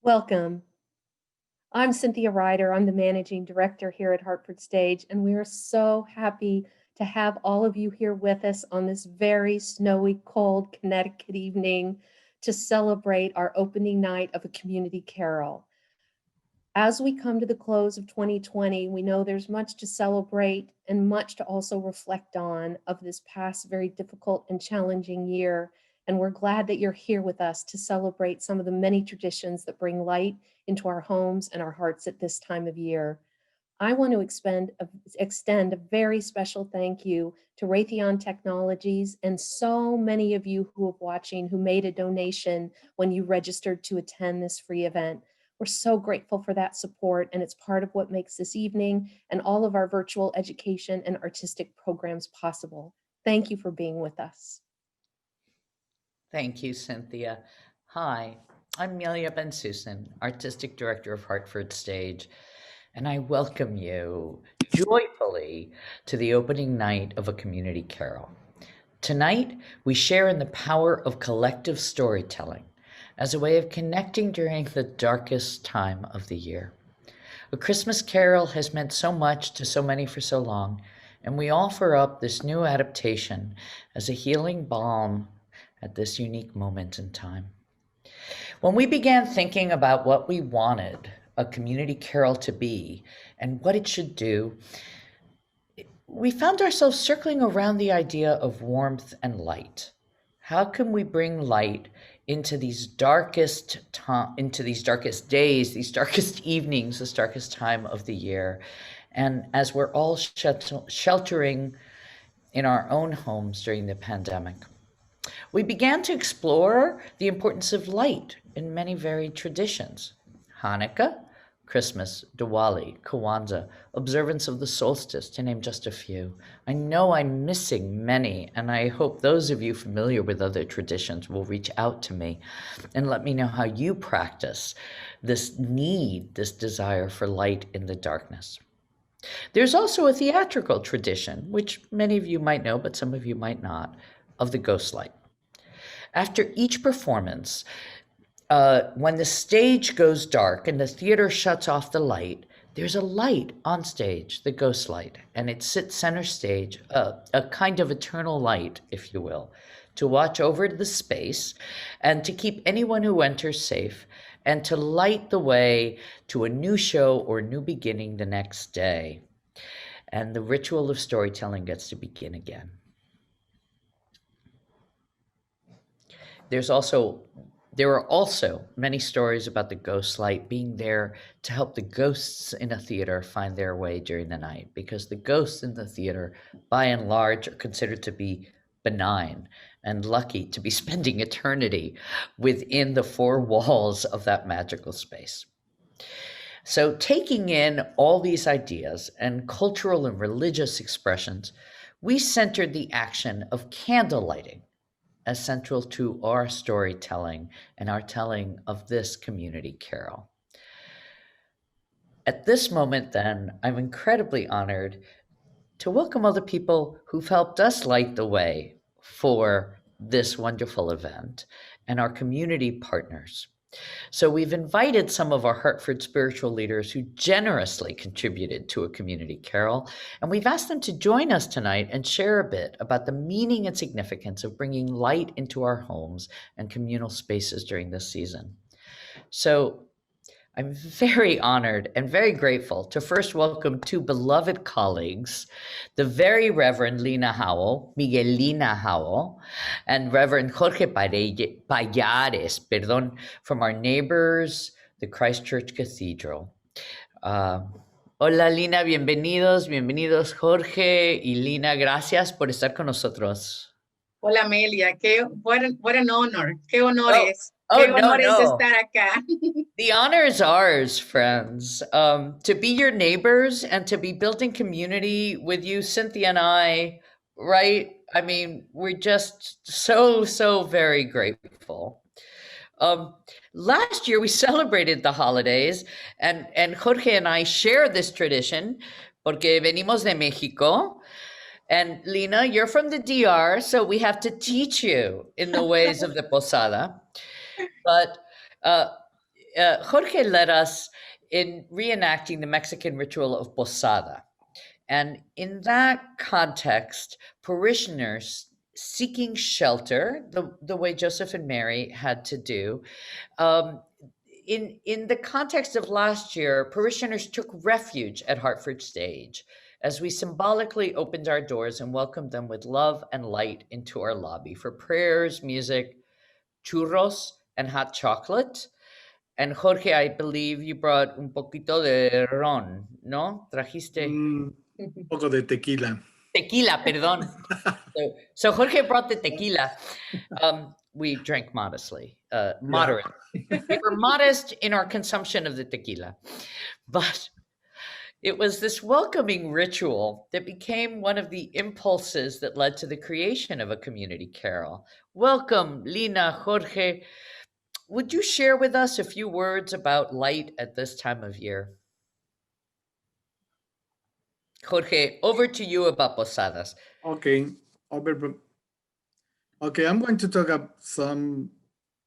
Welcome. I'm Cynthia Ryder. I'm the managing director here at Hartford Stage, and we are so happy to have all of you here with us on this very snowy, cold Connecticut evening to celebrate our opening night of a community carol. As we come to the close of 2020, we know there's much to celebrate and much to also reflect on of this past very difficult and challenging year. And we're glad that you're here with us to celebrate some of the many traditions that bring light into our homes and our hearts at this time of year. I want to extend a very special thank you to Raytheon Technologies and so many of you who are watching who made a donation when you registered to attend this free event. We're so grateful for that support, and it's part of what makes this evening and all of our virtual education and artistic programs possible. Thank you for being with us. Thank you, Cynthia. Hi, I'm Amelia Ben-Susan, Artistic Director of Hartford Stage, and I welcome you joyfully to the opening night of a community carol. Tonight, we share in the power of collective storytelling as a way of connecting during the darkest time of the year. A Christmas Carol has meant so much to so many for so long, and we offer up this new adaptation as a healing balm at this unique moment in time. When we began thinking about what we wanted a community carol to be and what it should do, we found ourselves circling around the idea of warmth and light. How can we bring light into these darkest days, these darkest evenings, this darkest time of the year? And as we're all sheltering in our own homes during the pandemic, we began to explore the importance of light in many varied traditions. Hanukkah, Christmas, Diwali, Kwanzaa, observance of the solstice, to name just a few. I know I'm missing many, and I hope those of you familiar with other traditions will reach out to me and let me know how you practice this need, this desire for light in the darkness. There's also a theatrical tradition, which many of you might know, but some of you might not, of the ghost light. After each performance, when the stage goes dark and the theater shuts off the light, there's a light on stage, the ghost light, and it sits center stage, a kind of eternal light, if you will, to watch over the space and to keep anyone who enters safe and to light the way to a new show or new beginning the next day. And the ritual of storytelling gets to begin again. There are also many stories about the ghost light being there to help the ghosts in a theater find their way during the night, because the ghosts in the theater, by and large, are considered to be benign and lucky to be spending eternity within the four walls of that magical space. So taking in all these ideas and cultural and religious expressions, we centered the action of candle lighting as central to our storytelling and our telling of this community carol. At this moment, then, I'm incredibly honored to welcome all the people who've helped us light the way for this wonderful event and our community partners. So we've invited some of our Hartford spiritual leaders who generously contributed to a community carol, and we've asked them to join us tonight and share a bit about the meaning and significance of bringing light into our homes and communal spaces during this season. So I'm very honored and very grateful to first welcome two beloved colleagues, the very Reverend Lina Howell, Miguelina Howell, and Reverend Jorge Payares, from our neighbors, the Christchurch Cathedral. Hola Lina, bienvenidos Jorge y Lina, gracias por estar con nosotros. Hola Amelia, what an honor, qué honores. Qué honores estar acá. The honor is ours, friends, to be your neighbors and to be building community with you, Cynthia and I, right? I mean, we're just so very grateful. Last year, we celebrated the holidays, and Jorge and I share this tradition porque venimos de Mexico. And Lina, you're from the DR, so we have to teach you in the ways of the posada. But Jorge led us in reenacting the Mexican ritual of posada. And in that context, parishioners seeking shelter, the way Joseph and Mary had to do, in the context of last year, parishioners took refuge at Hartford Stage as we symbolically opened our doors and welcomed them with love and light into our lobby for prayers, music, churros, and hot chocolate. And Jorge, I believe you brought un poquito de ron, ¿no? Trajiste Un poco de tequila. tequila, perdón. So Jorge brought the tequila. We drank modestly, moderate. We were modest in our consumption of the tequila, but it was this welcoming ritual that became one of the impulses that led to the creation of a community carol. Welcome, Lina, Jorge. Would you share with us a few words about light at this time of year? Jorge, over to you about posadas. Okay, I'm going to talk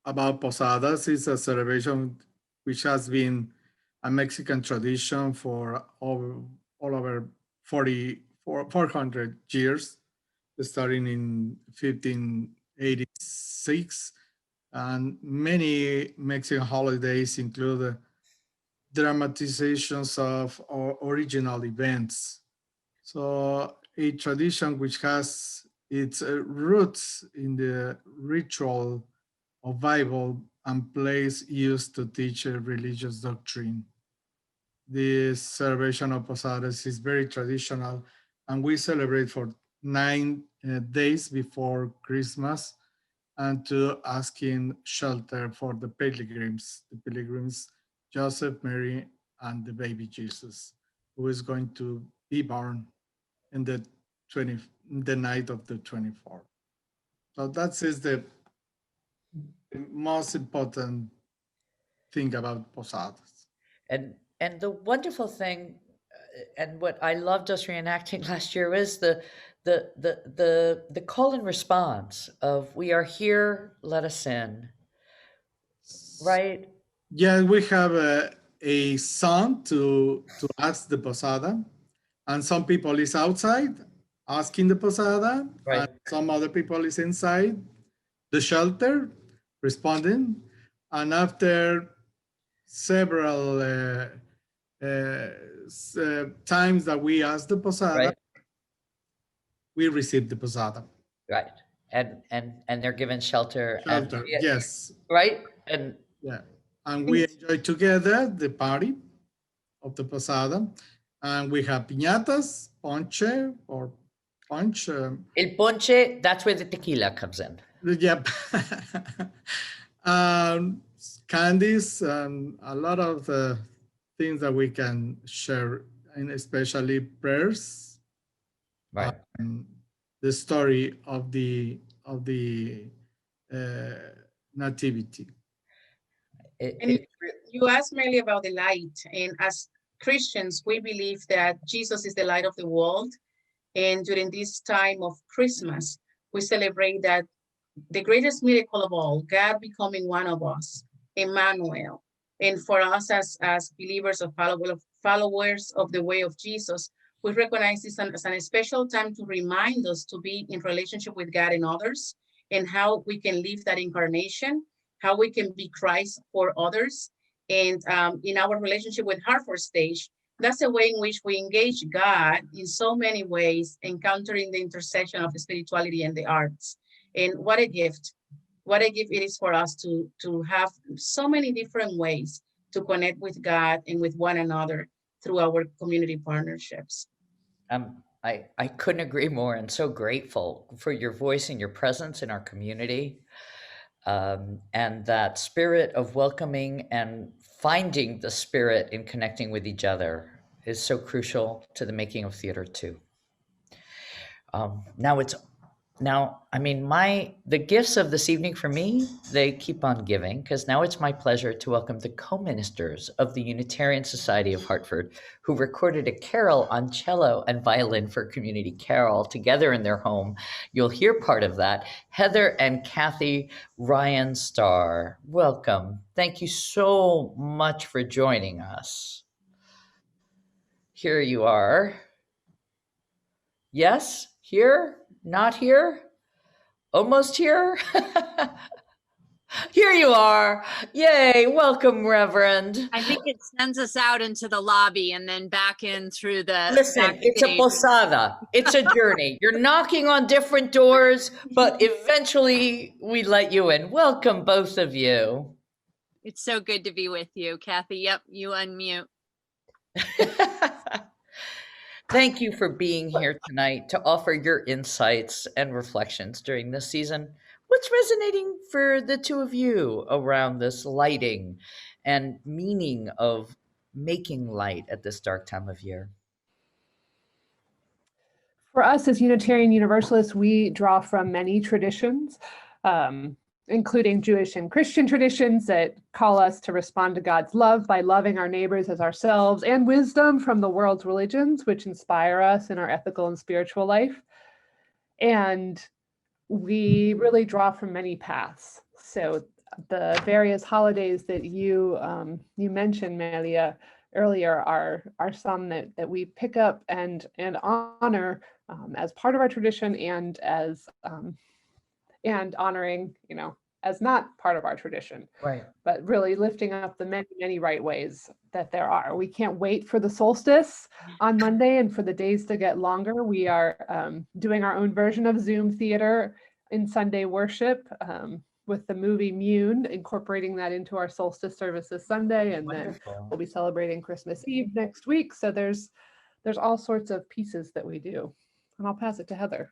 about posadas. It's a celebration which has been a Mexican tradition for all over 400 years, starting in 1586. And many Mexican holidays include dramatizations of original events. So a tradition which has its roots in the ritual of Bible and place used to teach a religious doctrine. This celebration of Posadas is very traditional, and we celebrate for 9 days before Christmas and to asking shelter for the pilgrims, Joseph, Mary, and the baby Jesus, who is going to be born in the night of the 24th. So that is the most important thing about Posadas. And the wonderful thing, and what I loved us reenacting last year was the call and response of "We are here, let us in." Right? Yeah, we have a song to ask the posada, and some people is outside asking the posada, Right. and some other people is inside the shelter responding, and after several times that we ask the posada, Right. we receive the posada. Right. And they're given shelter. Shelter, and, yes. Right. And yeah, and we enjoy together the party of the posada, and we have piñatas, ponche or punch. El ponche, that's where the tequila comes in. Yep. Candies and a lot of things that we can share, and especially prayers. Right. The story of the nativity. You asked mainly about the light, and as Christians, we believe that Jesus is the light of the world. And during this time of Christmas, we celebrate that the greatest miracle of all, God becoming one of us, Emmanuel. And for us as believers or followers of the way of Jesus, we recognize this as a special time to remind us to be in relationship with God and others, and how we can live that incarnation, how we can be Christ for others. And in our relationship with Hartford Stage, that's a way in which we engage God in so many ways, encountering the intersection of spirituality and the arts. And what a gift it is for us to have so many different ways to connect with God and with one another through our community partnerships. I couldn't agree more, and so grateful for your voice and your presence in our community. And that spirit of welcoming and finding the spirit in connecting with each other is so crucial to the making of theater too. Now it's Now, I mean, the gifts of this evening for me, they keep on giving, because now it's my pleasure to welcome the co-ministers of the Unitarian Society of Hartford, who recorded a carol on cello and violin for Community Carol together in their home. You'll hear part of that. Heather and Kathy Ryan Starr, welcome. Thank you so much for joining us. Here you are. Yes, here, not here, almost here. Here you are. Yay. Welcome, Reverend. I think it sends us out into the lobby and then back in through the Listen, it's a backstage. posada. It's a journey. You're knocking on different doors, but eventually we let you in. Welcome, both of you. It's so good to be with you, Kathy. Yep, you unmute. Thank you for being here tonight to offer your insights and reflections during this season. What's resonating for the two of you around this lighting and meaning of making light at this dark time of year? For us as Unitarian Universalists, we draw from many traditions, including Jewish and Christian traditions that call us to respond to God's love by loving our neighbors as ourselves, and wisdom from the world's religions, which inspire us in our ethical and spiritual life. And we really draw from many paths. So the various holidays that you mentioned, Melia, earlier are some that we pick up and honor as part of our tradition, and as and honoring, as not part of our tradition, Right. but really lifting up the many, many right ways that there are. We can't wait for the solstice on Monday and for the days to get longer. We are doing our own version of Zoom theater in Sunday worship with the movie Mune, incorporating that into our solstice service this Sunday, and Wonderful. then we'll be celebrating Christmas Eve next week. So there's all sorts of pieces that we do. And I'll pass it to Heather.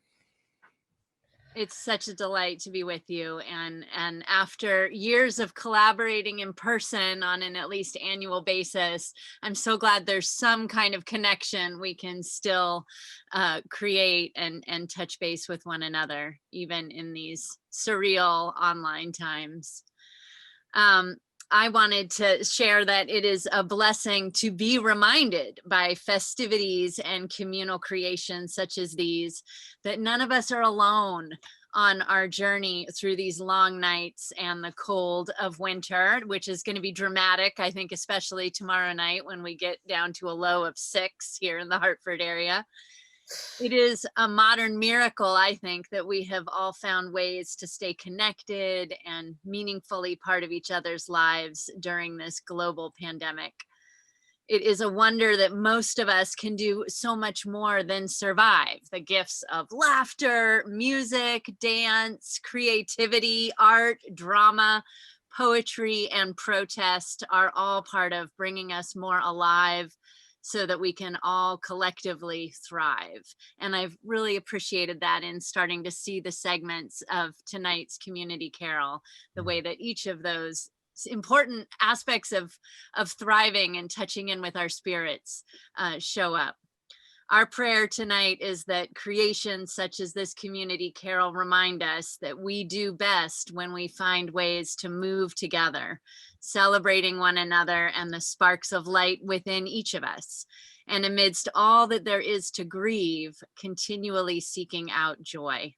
It's such a delight to be with you. And after years of collaborating in person on an at least annual basis, I'm so glad there's some kind of connection we can still create and touch base with one another, even in these surreal online times. I wanted to share that it is a blessing to be reminded by festivities and communal creations such as these, that none of us are alone on our journey through these long nights and the cold of winter, which is going to be dramatic, I think, especially tomorrow night when we get down to a low of 6 here in the Hartford area. It is a modern miracle, I think, that we have all found ways to stay connected and meaningfully part of each other's lives during this global pandemic. It is a wonder that most of us can do so much more than survive. The gifts of laughter, music, dance, creativity, art, drama, poetry, and protest are all part of bringing us more alive, so that we can all collectively thrive. And I've really appreciated that in starting to see the segments of tonight's Community Carol, the way that each of those important aspects of thriving and touching in with our spirits show up. Our prayer tonight is that creations such as this Community Carol remind us that we do best when we find ways to move together, celebrating one another and the sparks of light within each of us. And amidst all that there is to grieve, continually seeking out joy.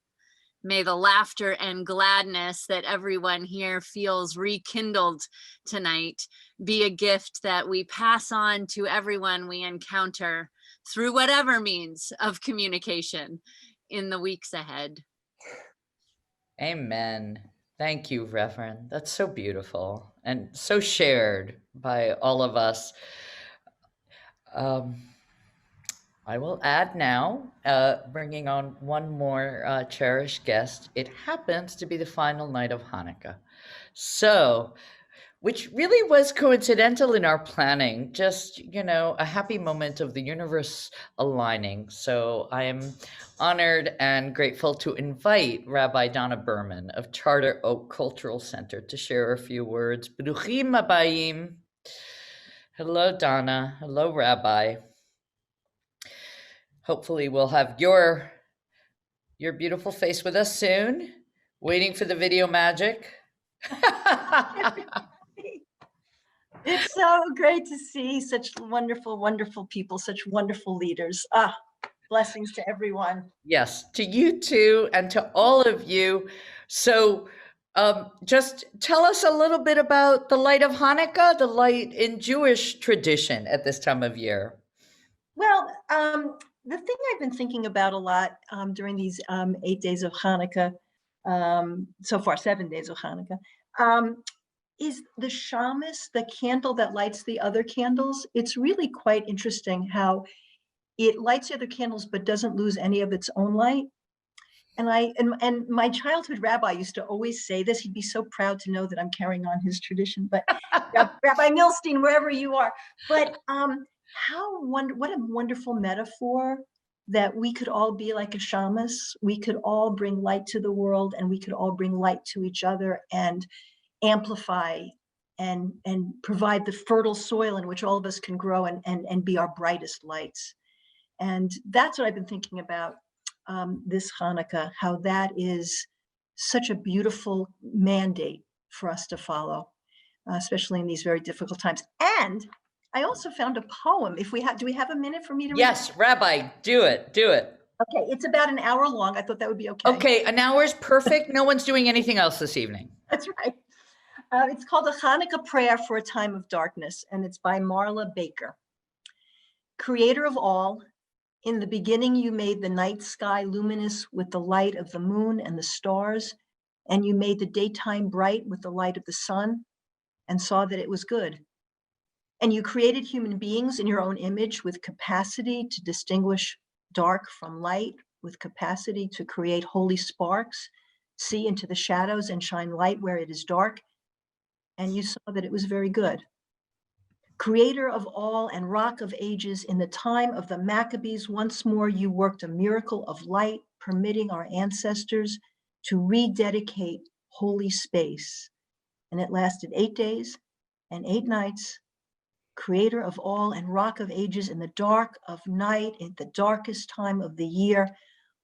May the laughter and gladness that everyone here feels rekindled tonight be a gift that we pass on to everyone we encounter through whatever means of communication in the weeks ahead. Amen. Thank you, Reverend. That's so beautiful and so shared by all of us. I will add now, bringing on one more cherished guest. It happens to be the final night of Hanukkah. So, which really was coincidental in our planning, just, a happy moment of the universe aligning. So I am honored and grateful to invite Rabbi Donna Berman of Charter Oak Cultural Center to share a few words. Bruchim habayim. Hello, Donna. Hello, Rabbi. Hopefully we'll have your your beautiful face with us soon. Waiting for the video magic. It's so great to see such wonderful, wonderful people, such wonderful leaders. Blessings to everyone. Yes, to you too, and to all of you. So just tell us a little bit about the light of Hanukkah, the light in Jewish tradition at this time of year. Well, the thing I've been thinking about a lot during these 8 days of Hanukkah, so far 7 days of Hanukkah, is the shamus, the candle that lights the other candles. It's really quite interesting how it lights the other candles but doesn't lose any of its own light. And my childhood rabbi used to always say this. He'd be so proud to know that I'm carrying on his tradition, but Rabbi Milstein, wherever you are. But what a wonderful metaphor that we could all be like a shamus. We could all bring light to the world, and we could all bring light to each other and amplify and provide the fertile soil in which all of us can grow and be our brightest lights. And that's what I've been thinking about this Hanukkah, how that is such a beautiful mandate for us to follow, especially in these very difficult times. And I also found a poem. Do we have a minute for me to read? Yes, Rabbi, do it. Okay, it's about an hour long. I thought that would be okay. Okay, an hour is perfect. No one's doing anything else this evening. That's right. It's called A Hanukkah Prayer for a Time of Darkness, and it's by Marla Baker. Creator of all, in the beginning you made the night sky luminous with the light of the moon and the stars, and you made the daytime bright with the light of the sun, and saw that it was good. And you created human beings in your own image with capacity to distinguish dark from light, with capacity to create holy sparks, see into the shadows and shine light where it is dark. And you saw that it was very good. Creator of all and rock of ages, in the time of the Maccabees, once more you worked a miracle of light, permitting our ancestors to rededicate holy space. And it lasted 8 days and 8 nights. Creator of all and rock of ages, in the dark of night, at the darkest time of the year,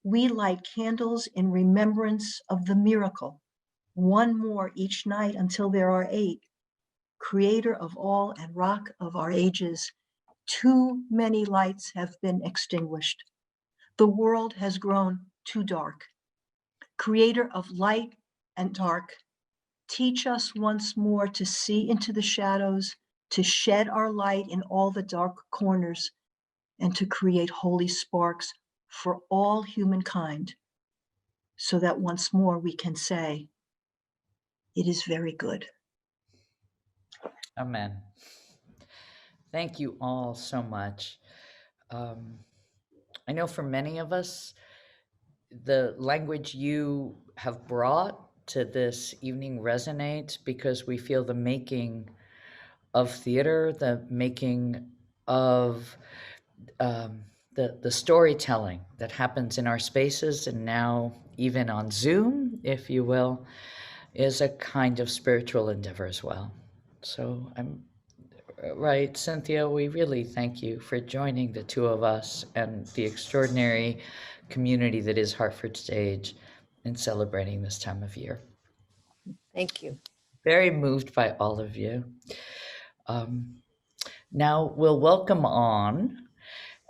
we light candles in remembrance of the miracle, one more each night until there are 8. Creator of all and rock of our ages, too many lights have been extinguished. The world has grown too dark. Creator of light and dark, teach us once more to see into the shadows, to shed our light in all the dark corners, and to create holy sparks for all humankind, so that once more we can say, it is very good. Amen. Thank you all so much. I know for many of us, the language you have brought to this evening resonates because we feel the making of theater, the making of the storytelling that happens in our spaces, and now even on Zoom, if you will, is a kind of spiritual endeavor as well. So I'm right, Cynthia, we really thank you for joining the two of us and the extraordinary community that is Hartford Stage in celebrating this time of year. Thank you. Very moved by all of you. Now we'll welcome on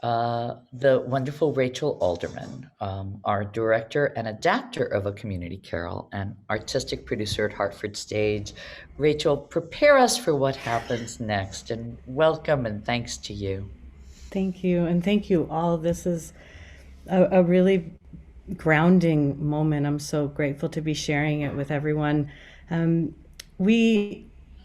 the wonderful Rachel Alderman, our director and adapter of A Community Carol and artistic producer at Hartford Stage. Rachel, prepare us for what happens next, and welcome and thanks to you. Thank you, and thank you all. This is a really grounding moment. I'm so grateful to be sharing it with everyone.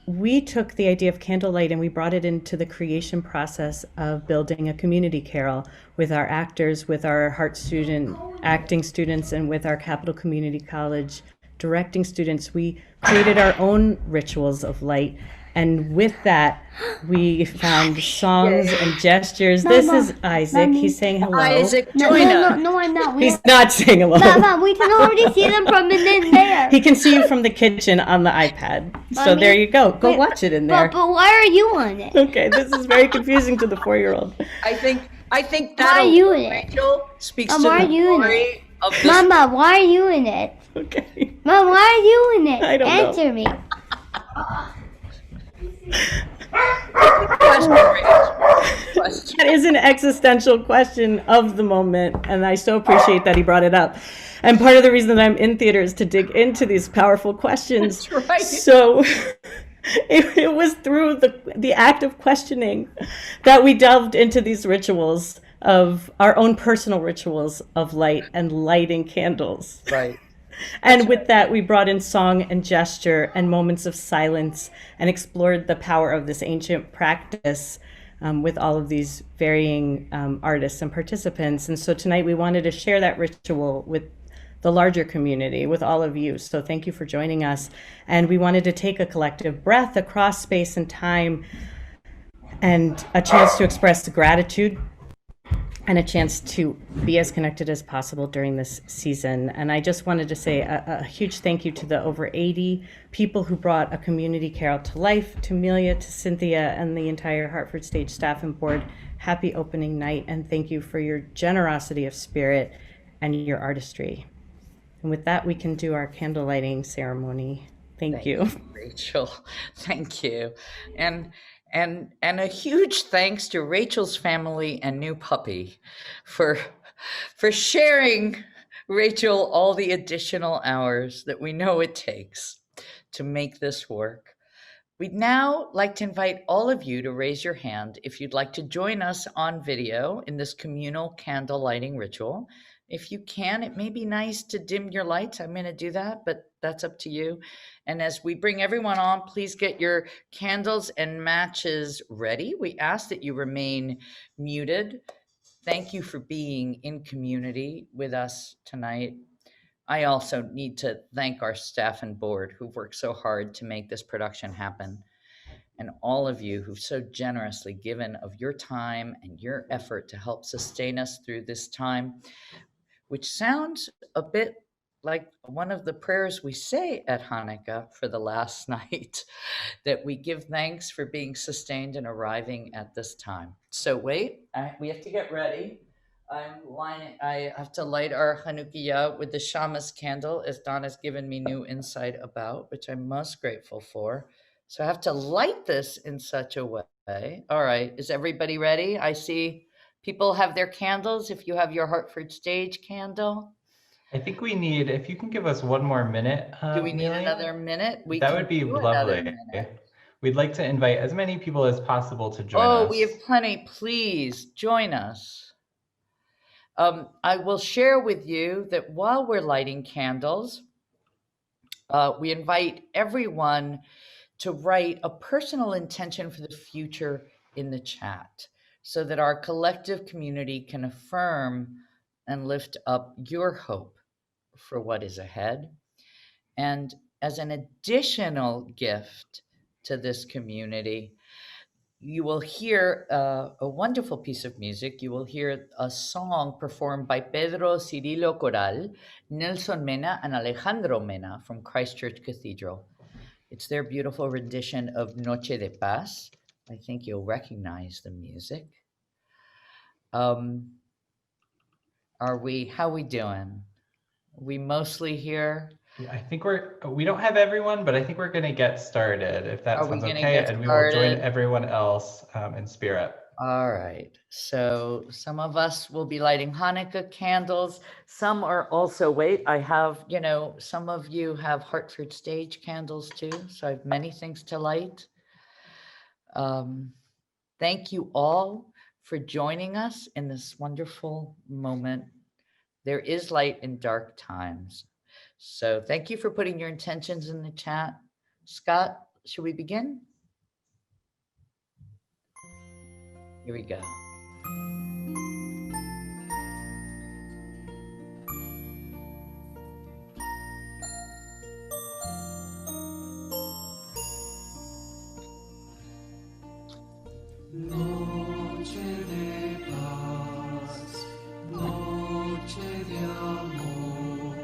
We took the idea of candlelight and we brought it into the creation process of building a community carol with our actors, with our Hart student acting students, and with our Capital Community College directing students. We created our own rituals of light. And with that, we found songs and gestures. Mama, this is Isaac. Mommy. He's saying hello. Isaac, No, join no, us. no, I'm not. He's not saying hello. Mama, we can already see them from in there. He can see you from the kitchen on the iPad. So Mommy, there you go. Go wait, watch it in there. But why are you on it? Okay, this is very confusing to the 4-year-old. I think Why that are you in it? Rachel speaks Mom, to why the are you in glory of this. Mama, why are you in it? Okay. Mom, why are you in it? I don't know. Answer me. Question, Rach. Question. That is an existential question of the moment, and I so appreciate that he brought it up. And part of the reason that I'm in theater is to dig into these powerful questions. That's right. So it was through the act of questioning that we delved into these rituals of our own personal rituals of light and lighting candles. Right. And with that, we brought in song and gesture and moments of silence and explored the power of this ancient practice with all of these varying artists and participants. And so tonight we wanted to share that ritual with the larger community, with all of you. So thank you for joining us. And we wanted to take a collective breath across space and time and a chance to express gratitude and a chance to be as connected as possible during this season. And I just wanted to say a huge thank you to the over 80 people who brought a community carol to life, to Amelia, to Cynthia, and the entire Hartford Stage staff and board. Happy opening night, and thank you for your generosity of spirit and your artistry. And with that, we can do our candle lighting ceremony. Thank you. Rachel. Thank you. And a huge thanks to Rachel's family and new puppy for sharing, Rachel, all the additional hours that we know it takes to make this work. We'd now like to invite all of you to raise your hand if you'd like to join us on video in this communal candle lighting ritual. If you can, it may be nice to dim your lights. I'm going to do that, but that's up to you. And as we bring everyone on, please get your candles and matches ready. We ask that you remain muted. Thank you for being in community with us tonight. I also need to thank our staff and board who've worked so hard to make this production happen, and all of you who've so generously given of your time and your effort to help sustain us through this time, which sounds a bit like one of the prayers we say at Hanukkah for the last night, that we give thanks for being sustained and arriving at this time. So wait, we have to get ready. I have to light our Hanukkah with the Shamas candle, as Donna's given me new insight about, which I'm most grateful for. So I have to light this in such a way. All right, is everybody ready? I see people have their candles. If you have your Hartford Stage candle. I think we need, if you can give us one more minute. Do we need Amelia? another minute? That would be lovely. We'd like to invite as many people as possible to join us. Oh, we have plenty. Please join us. I will share with you that while we're lighting candles, we invite everyone to write a personal intention for the future in the chat, so that our collective community can affirm and lift up your hope for what is ahead. And as an additional gift to this community, you will hear a wonderful piece of music. You will hear a song performed by Pedro Cirilo Coral, Nelson Mena, and Alejandro Mena from Christchurch Cathedral. It's their beautiful rendition of Noche de Paz. I think you'll recognize the music. How are we doing? We mostly here? I think we don't have everyone, but I think we're going to get started, if that sounds okay, and we will join everyone else in spirit. All right. So some of us will be lighting Hanukkah candles. Some are also, I have, some of you have Hartford Stage candles too. So I have many things to light. Thank you all for joining us in this wonderful moment. There is light in dark times. So thank you for putting your intentions in the chat. Scott, should we begin? Here we go. Noche de paz, noche de amor,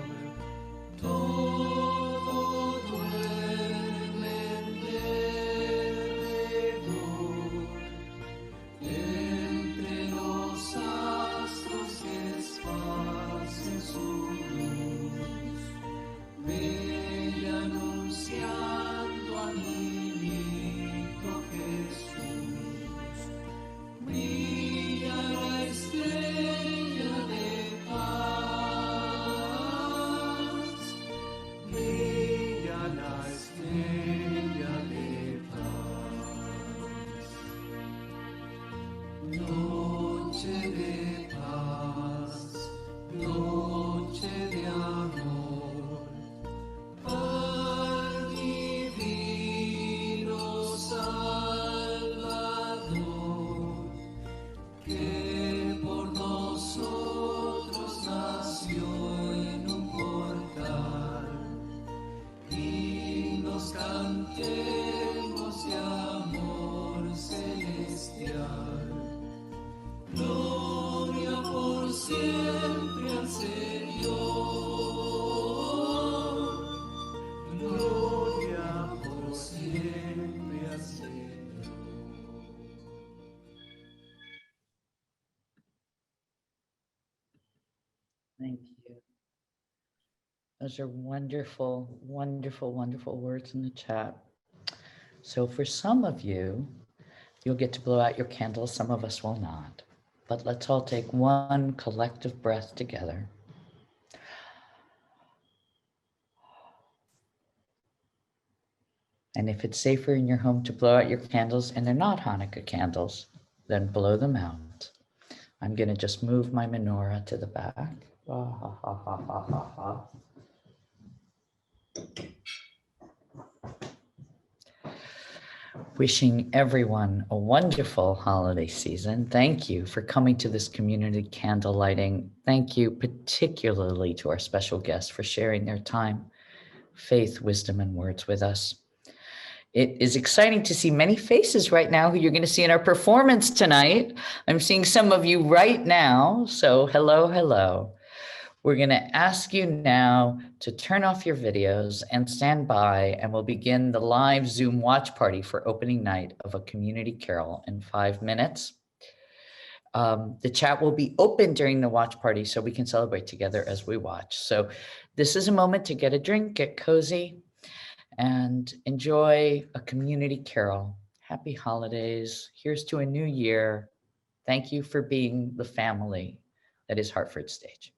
todo duerme en derredor, el Those are wonderful, wonderful, wonderful words in the chat. So for some of you, you'll get to blow out your candles. Some of us will not. But let's all take one collective breath together. And if it's safer in your home to blow out your candles and they're not Hanukkah candles, then blow them out. I'm going to just move my menorah to the back. Wishing everyone a wonderful holiday season. Thank you for coming to this community candle lighting. Thank you particularly to our special guests for sharing their time, faith, wisdom, and words with us. It is exciting to see many faces right now who you're going to see in our performance tonight. I'm seeing some of you right now. So hello, hello. We're going to ask you now to turn off your videos and stand by, and we'll begin the live Zoom watch party for opening night of a community carol in 5 minutes. The chat will be open during the watch party so we can celebrate together as we watch. So this is a moment to get a drink, get cozy, and enjoy a community carol. Happy holidays. Here's to a new year. Thank you for being the family that is Hartford Stage.